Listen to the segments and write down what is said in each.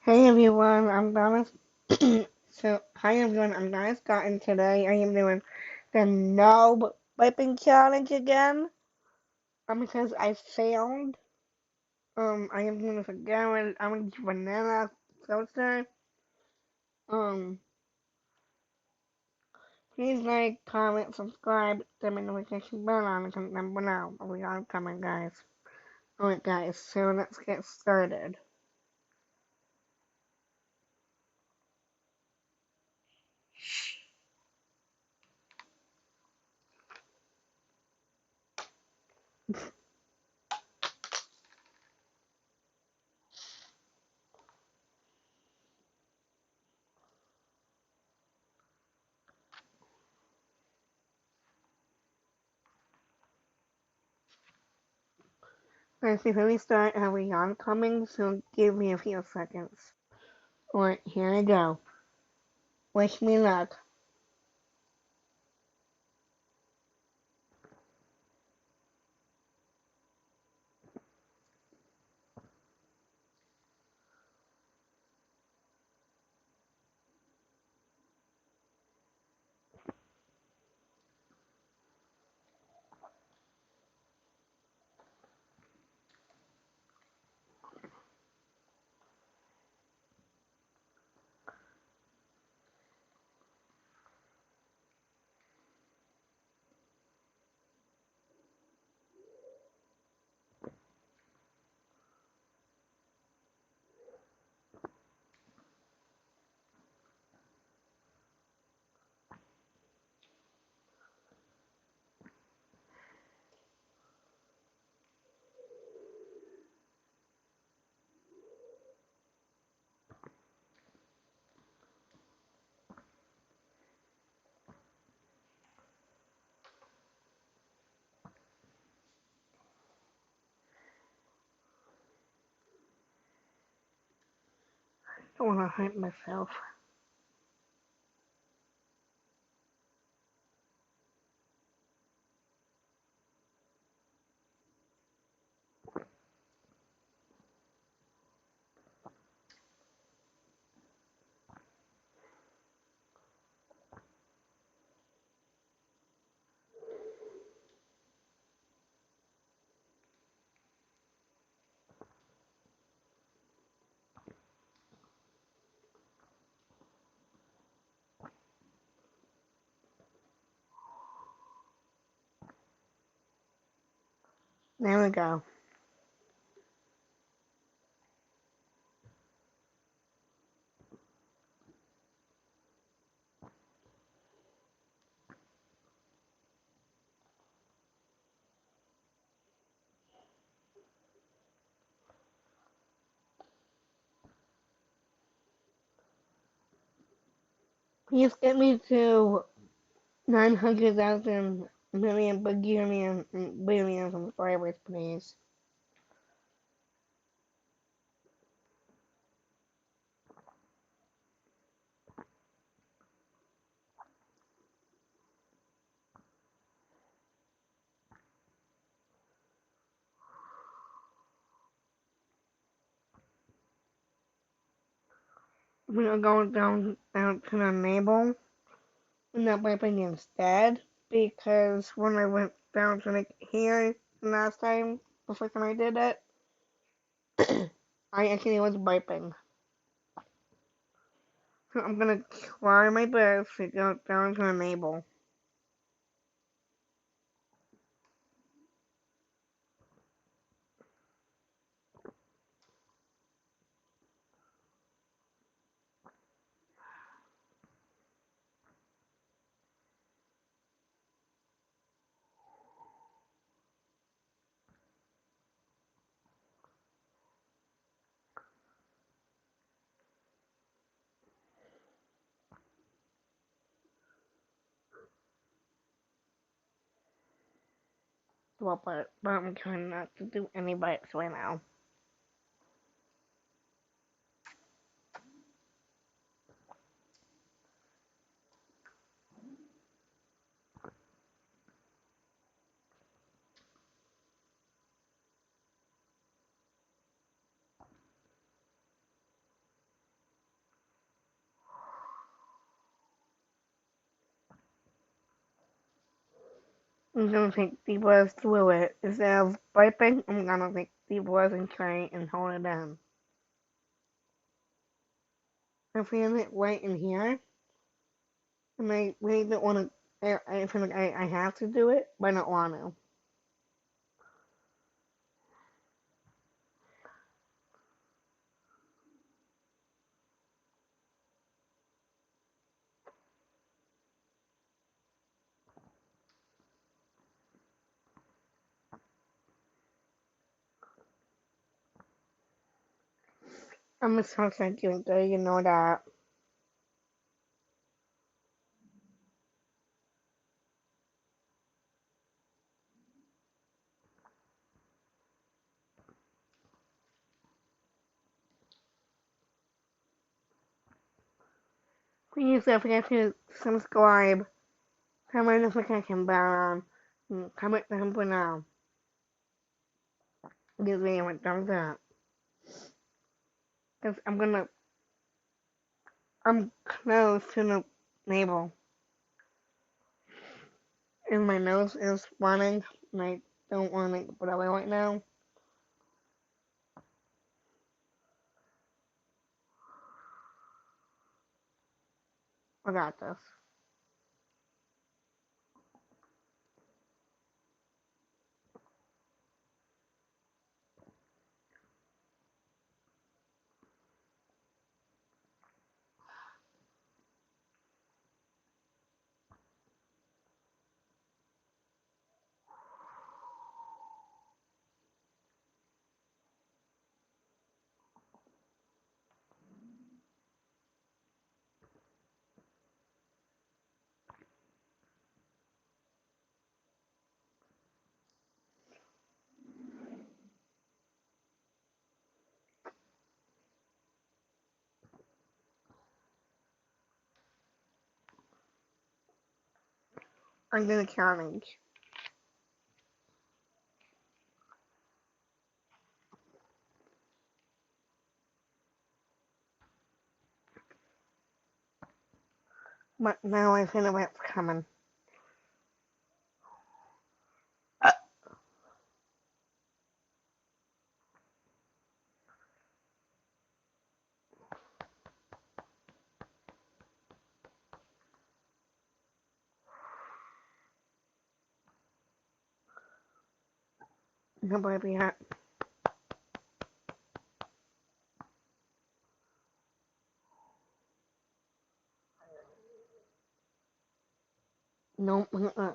Hey everyone, I'm Donna. Hi everyone, I'm Donna Scott, and today I am doing the no wiping challenge again. Because I failed. I am doing this again with vanilla seltzer. Um, please like, comment, subscribe, turn the notification bell on, and comment down below. We are coming, guys. Alright, guys, so let's get started. Guys, before we start, have we on coming? So give me a few seconds. Alright, here we go. Wish me luck. I don't want to hurt myself. There we go. Please get me to 900,000 million bajillion billion subscribers, please. We are going down to the navel and not wiping instead, because when I went down to like here last time, the first time I did it, I actually was wiping. So I'm gonna try my best to go down to the navel. Well, but I'm trying not to do any bites right now. I'm gonna take deep breaths through it. Instead of burping, I'm gonna take deep breaths and try and hold it in. I feel it right in here, and I really don't want to. I feel like I have to do it, but I don't want to. I'm a sunset drinker, you know that. Please don't forget to subscribe, turn my notification bell on, and comment down below. Give me a thumbs up. Cause I'm close to the navel, and my nose is running, and I don't want to put it away right now. I got this. I'm doing a challenge. But now I feel what's coming. No baby yet. No, my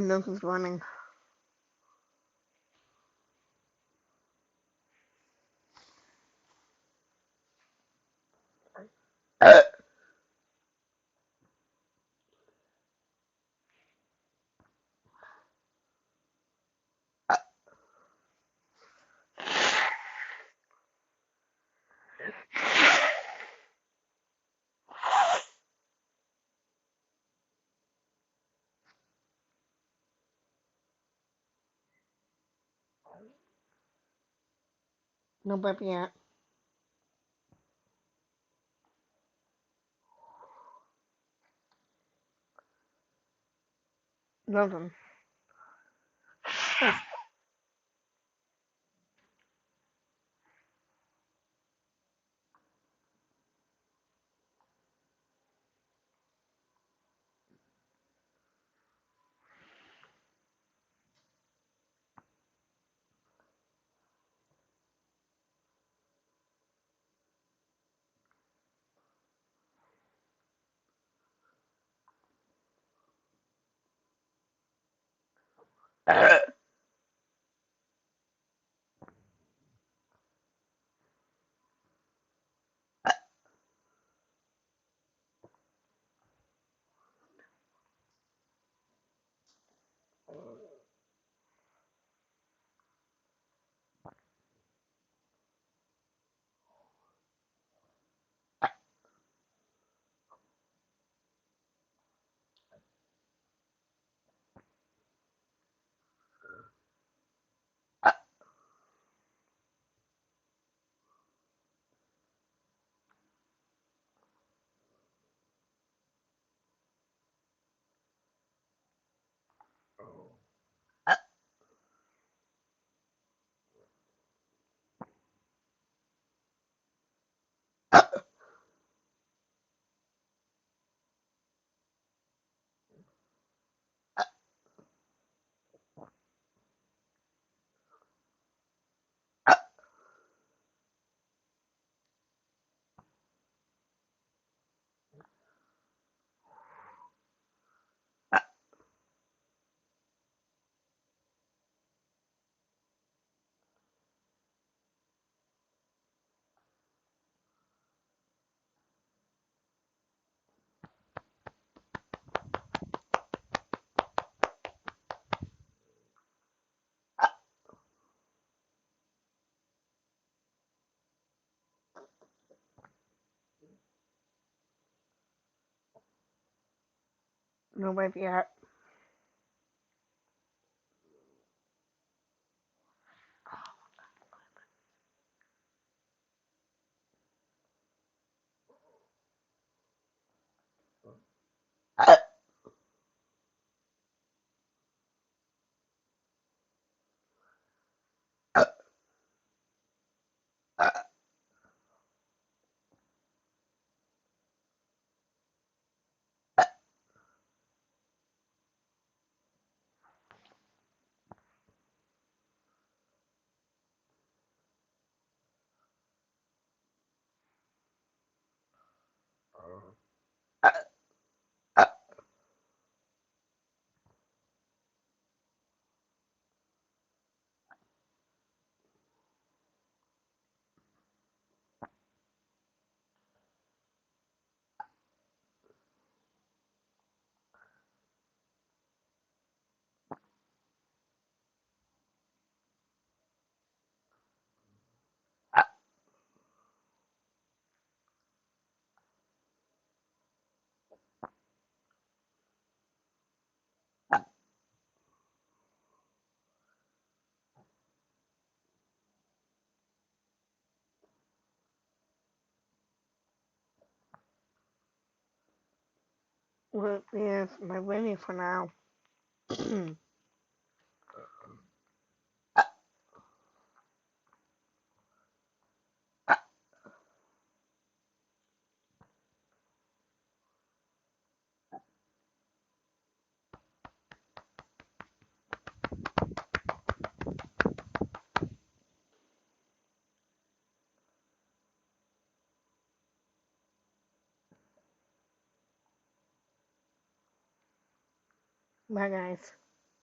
nose is running. No baby yet. Nothing. No wipe yet. What is my winning for now? Bye, guys.